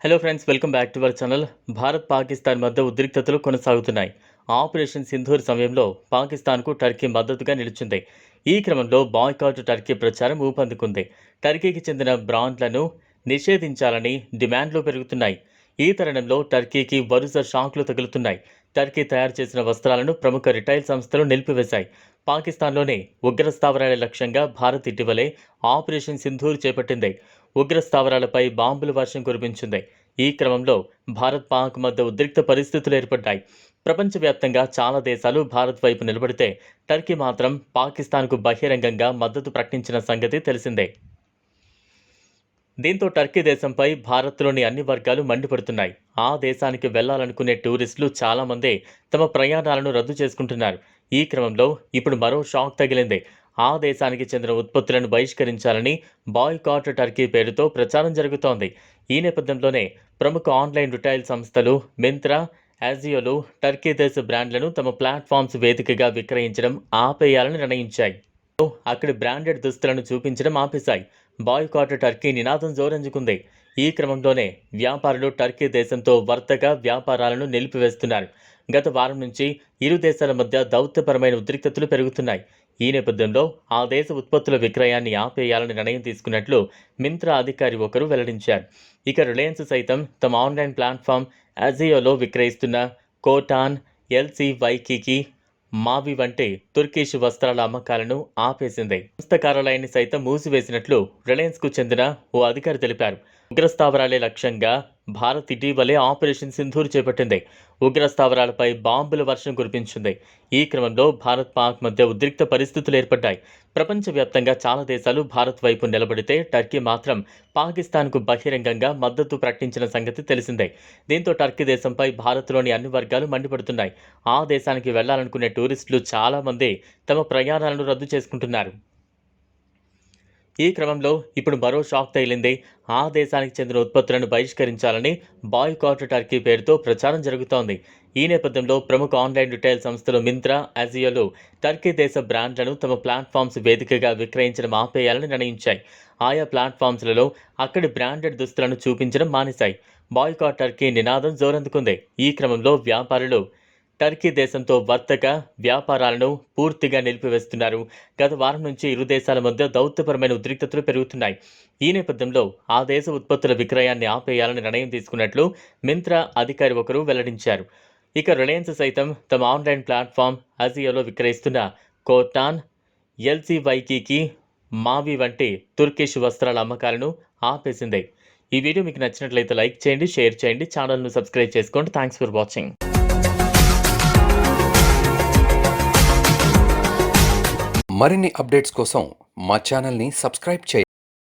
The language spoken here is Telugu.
Hello friends, welcome back to our channel. Bharat Pakistan మధ్య ఉద్రిక్తతలు కొనసాగుతున్నాయి. ఆపరేషన్ సింధూర్ సమయంలో పాకిస్తాన్కు టర్కీ మద్దతుగా నిలిచింది. ఈ క్రమంలో బాయ్కాట్ టర్కీ ప్రచారం ఊపందుకుంది. టర్కీకి చెందిన బ్రాండ్లను నిషేధించాలని డిమాండ్లు పెరుగుతున్నాయి. ఈ తరుణంలో టర్కీకి వరుస షాక్లు తగులుతున్నాయి. టర్కీ తయారు చేసిన వస్త్రాలను ప్రముఖ రిటైల్ సంస్థలు నిలిపివేశాయి. పాకిస్తాన్లోని ఉగ్ర స్థావరాల లక్ష్యంగా భారత్ ఇటీవలే ఆపరేషన్ సింధూర్ చేపట్టింది. ఉగ్ర స్థావరాలపై బాంబుల వర్షం కురిపించింది. ఈ క్రమంలో భారత్ పాక్ మధ్య ఉద్రిక్త పరిస్థితులు ఏర్పడ్డాయి. ప్రపంచవ్యాప్తంగా చాలా దేశాలు భారత్ వైపు నిలబడితే టర్కీ మాత్రం పాకిస్తాన్కు బహిరంగంగా మద్దతు ప్రకటించిన సంగతి తెలిసిందే. దీంతో టర్కీ దేశంపై భారత్లోని అన్ని వర్గాలు మండిపడుతున్నాయి. ఆ దేశానికి వెళ్లాలనుకునే టూరిస్టులు చాలామంది తమ ప్రయాణాలను రద్దు చేసుకుంటున్నారు. ఈ క్రమంలో ఇప్పుడు మరో షాక్ తగిలింది. ఆ దేశానికి చెందిన ఉత్పత్తులను బహిష్కరించాలని బాయ్కాట్ టర్కీ పేరుతో ప్రచారం జరుగుతోంది. ఈ నేపథ్యంలోనే ప్రముఖ ఆన్లైన్ రిటైల్ సంస్థలు మింత్రా, అజియోలు టర్కీ దేశ బ్రాండ్లను తమ ప్లాట్ఫామ్స్ వేదికగా విక్రయించడం ఆపేయాలని నిర్ణయించాయి. అక్కడి బ్రాండెడ్ దుస్తులను చూపించడం ఆపేశాయి. బాయ్కాట్ టర్కీ నినాదం జోరంజుకుంది. ఈ క్రమంలోనే వ్యాపారులు టర్కీ దేశంతో వర్తక వ్యాపారాలను నిలిపివేస్తున్నారు. గత వారం నుంచి ఇరు దేశాల మధ్య దౌత్యపరమైన ఉద్రిక్తతలు పెరుగుతున్నాయి. ఈ నేపథ్యంలో ఆ దేశ ఉత్పత్తుల విక్రయాన్ని ఆపేయాలని నిర్ణయం తీసుకున్నట్లు మింత్రా అధికారి ఒకరు వెల్లడించారు. ఇక రిలయన్స్ సైతం తమ ఆన్లైన్ ప్లాట్ఫామ్ అజియోలో విక్రయిస్తున్న కోటాన్, ఎల్సీ వైకీకి, మావి వంటి తుర్కిష్ వస్త్రాల అమ్మకాలను ఆపేసింది. సంస్థ కార్యాలయాన్ని సైతం మూసివేసినట్లు రిలయన్స్కు చెందిన ఓ అధికారి తెలిపారు. ఉగ్రస్థావరాలే లక్ష్యంగా భారత్ ఇటీవలే ఆపరేషన్ సింధూర్ చేపట్టింది. ఉగ్రస్థావరాలపై బాంబుల వర్షం కురిపించింది. ఈ క్రమంలో భారత్ పాక్ మధ్య ఉద్రిక్త పరిస్థితులు ఏర్పడ్డాయి. ప్రపంచవ్యాప్తంగా చాలా దేశాలు భారత్ వైపు నిలబడితే టర్కీ మాత్రం పాకిస్తాన్కు బహిరంగంగా మద్దతు ప్రకటించిన సంగతి తెలిసిందే. దీంతో టర్కీ దేశంపై భారత్లోని అన్ని వర్గాలు మండిపడుతున్నాయి. ఆ దేశానికి వెళ్లాలనుకునే టూరిస్టులు చాలామంది తమ ప్రయాణాలను రద్దు చేసుకుంటున్నారు. ఈ క్రమంలో ఇప్పుడు మరో షాక్ తగిలింది. ఆ దేశానికి చెందిన ఉత్పత్తులను బహిష్కరించాలని బాయ్కాట్ టర్కీ పేరుతో ప్రచారం జరుగుతోంది. ఈ నేపథ్యంలో ప్రముఖ ఆన్లైన్ రిటైల్ సంస్థలు మింత్రా, అజియోలు టర్కీ దేశ బ్రాండ్లను తమ ప్లాట్ఫామ్స్ వేదికగా విక్రయించడం ఆపేయాలని నిర్ణయించాయి. ఆయా ప్లాట్ఫామ్స్లలో అక్కడి బ్రాండెడ్ దుస్తులను చూపించడం మానేశాయి. బాయ్కాట్ టర్కీ నినాదం జోరందుకుంది. ఈ క్రమంలో వ్యాపారులు టర్కీ దేశంతో వర్తక వ్యాపారాలను పూర్తిగా నిలిపివేస్తున్నారు. గత వారం నుంచి ఇరు దేశాల మధ్య దౌత్యపరమైన ఉద్రిక్తతలు పెరుగుతున్నాయి. ఈ నేపథ్యంలో ఆ దేశ ఉత్పత్తుల విక్రయాన్ని ఆపేయాలని నిర్ణయం తీసుకున్నట్లు మింత్రా అధికారి ఒకరు వెల్లడించారు. ఇక రిలయన్స్ సైతం తమ ఆన్లైన్ ప్లాట్ఫామ్ అజియోలో విక్రయిస్తున్న కోటాన్, ఎల్సీ వైకీకి, మావి వంటి తుర్కిష్ వస్త్రాల అమ్మకాలను ఆపేసింది. ఈ వీడియో మీకు నచ్చినట్లయితే లైక్ చేయండి, షేర్ చేయండి, ఛానల్ను సబ్స్క్రైబ్ చేసుకోండి. Thanks for watching. మరిన్ని అప్డేట్స్ కోసం మా ఛానల్ని సబ్స్క్రైబ్ చేయండి.